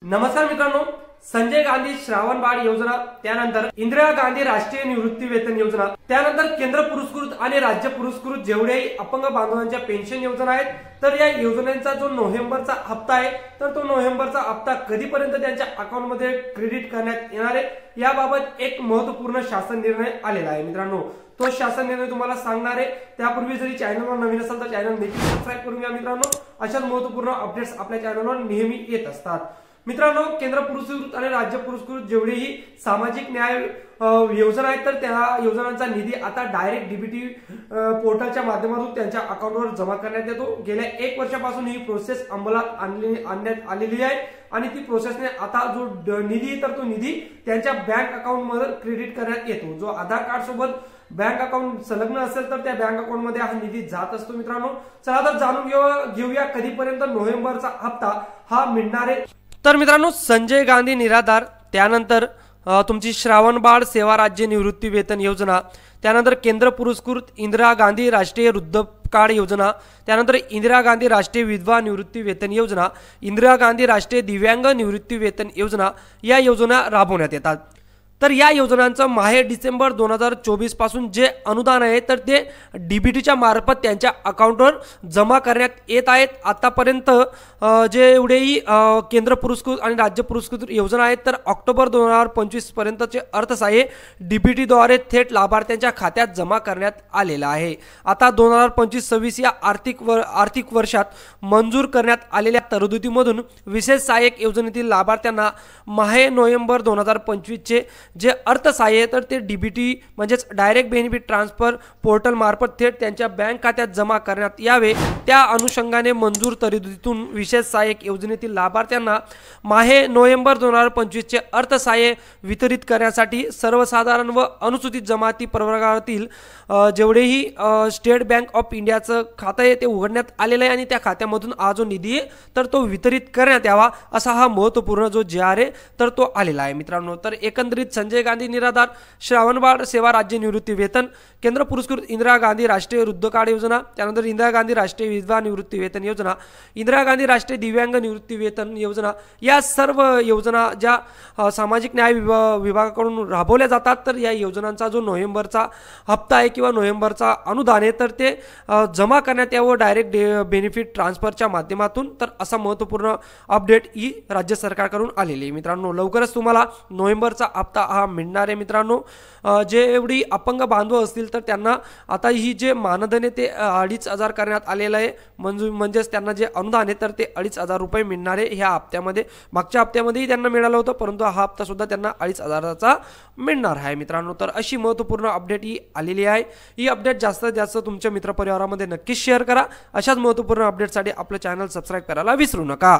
नमस्कार मित्रांनो, संजय गांधी श्रावण बाळ योजना, त्यानंतर इंदिरा गांधी राष्ट्रीय निवृत्ती वेतन योजना, त्यानंतर केंद्र पुरस्कृत आणि राज्य पुरस्कृत जेवढेही अपंग बांधवांच्या पेन्शन योजना आहेत, तर या योजनेचा जो नोव्हेंबरचा हप्ता आहे, तर तो नोव्हेंबरचा हप्ता कधीपर्यंत त्यांच्या अकाउंटमध्ये क्रेडिट करण्यात येणार आहे याबाबत एक महत्त्वपूर्ण शासन निर्णय आलेला आहे मित्रांनो। तो शासन निर्णय तुम्हाला सांगणार आहे। त्यापूर्वी जरी चॅनलवर नवीन असाल तर चॅनल नक्की सबस्क्राइब करून घ्या मित्रांनो। अशाच महत्त्वपूर्ण अपडेट्स आपल्या चॅनलवर नेहमी येत असतात मित्रांनो। केंद्र पुरस्कृत आणि राज्य पुरस्कृत जेवढेही सामाजिक न्याय योजना आहेत, तर त्या योजनांचा निधी आता डायरेक्ट डीबीटी पोर्टलच्या माध्यमातून त्यांच्या अकाउंटवर जमा करण्यात येतो। गेल्या 1 वर्षापासून ही प्रोसेस अंमलात आणण्यात आलेली आहे आणि ती प्रोसेसने आता जो निधी तर तो निधी त्यांच्या बँक अकाउंटमध्ये क्रेडिट करण्यात येतो। जो आधार कार्ड सोबत बँक अकाउंट संलग्न असेल तर त्या बँक अकाउंट मध्ये हा निधी जात असतो मित्रांनो। चला तर जाणून घेऊया कधीपर्यंत नोव्हेंबरचा हप्ता हा मिळणार आहे। तर मित्रांनो, संजय गांधी निराधार, त्यानंतर तुमची श्रावण बाळ सेवा राज्य निवृत्ती वेतन योजना, त्यानंतर केंद्र पुरस्कृत इंदिरा गांधी राष्ट्रीय वृद्धापकाळ योजना, त्यानंतर इंदिरा गांधी राष्ट्रीय विधवा निवृत्ती वेतन योजना, इंदिरा गांधी राष्ट्रीय दिव्यांग निवृत्ती वेतन योजना या योजना राबवण्यात येतात। तर या योजनांचं माहे डिसेंबर 2024 पासून जे अनुदान आहे तर ते डीबीटीच्या मार्फत त्यांच्या अकाउंटवर जमा करण्यात येत आहेत। आतापर्यंत जे एवढेही केंद्र पुरस्कृत आणि राज्य पुरस्कृत योजना आहेत, तर ऑक्टोबर 2025 पर्यंतचे अर्थसहाय्य डीबीटीद्वारे थेट लाभार्थ्यांच्या खात्यात जमा करण्यात आलेलं आहे। आता 2025-26 या आर्थिक वर्षात मंजूर करण्यात आलेल्या तरतुदीमधून विशेष सहाय्यक योजनेतील लाभार्थ्यांना माहे नोव्हेंबर 2025 चे जे अर्थसहाय्य तर ते डीबीटी म्हणजेच डायरेक्ट बेनिफिट ट्रान्सफर पोर्टल मार्फत थेट त्यांच्या बँक खात्यात जमा करण्यात यावे। त्या अनुषंगाने मंजूर तरतुदीतून विशेष सहाय्यक योजनेतील लाभार्थ्यांना माहे नोव्हेंबर 2025 चे अर्थसहाय्य वितरित करण्यासाठी सर्वसाधारण व अनुसूचित जमाती प्रवर्गातील जेवढेही स्टेट बँक ऑफ इंडियाचं खातं आहे ते उघडण्यात आलेलं आहे आणि त्या खात्यामधून हा जो निधी आहे तर तो वितरित करण्यात यावा असा हा महत्त्वपूर्ण जो JR आहे तर तो आलेला आहे मित्रांनो। तर एकंदरीत संजय गांधी निराधार, श्रावण बाळ सेवा राज्य निवृत्ती वेतन, केंद्र पुरस्कृत इंदिरा गांधी राष्ट्रीय वृद्धापकाळ योजना, त्यानंतर इंदिरा गांधी राष्ट्रीय विधवा निवृत्ती वेतन योजना, इंदिरा गांधी राष्ट्रीय दिव्यांग निवृत्ती वेतन योजना, या सर्व योजना ज्या सामाजिक न्याय विभागाकडून राबवल्या जातात, तर या योजनांचा जो नोव्हेंबरचा हप्ता आहे किंवा नोव्हेंबरचा अनुदान आहे तर ते जमा करण्यात यावं डायरेक्ट बेनिफिट ट्रान्सफरच्या माध्यमातून। तर असा महत्त्वपूर्ण अपडेट ही राज्य सरकारकडून आलेली आहे मित्रांनो। लवकरच तुम्हाला नोव्हेंबरचा हप्ता हा मिळणार आहे मित्रांनो। जे एवढी अपंग बांधव असतील तर त्यांना आता ही जे मानधन आहे ते 2,500 करण्यात आलेलं आहे। म्हणजेच त्यांना जे अनुदान आहे तर ते 2,500 रुपये मिळणार आहे ह्या हप्त्यामध्ये। मागच्या हप्त्यामध्येही त्यांना मिळालं होतं, परंतु हा हप्ता सुद्धा त्यांना 2,500चा मिळणार आहे मित्रांनो। तर अशी महत्त्वपूर्ण अपडेट ही आलेली आहे। ही अपडेट जास्तीत जास्त तुमच्या मित्रपरिवारामध्ये नक्कीच शेअर करा। अशाच महत्त्वपूर्ण अपडेटसाठी आपलं चॅनल सबस्क्राइब करायला विसरू नका।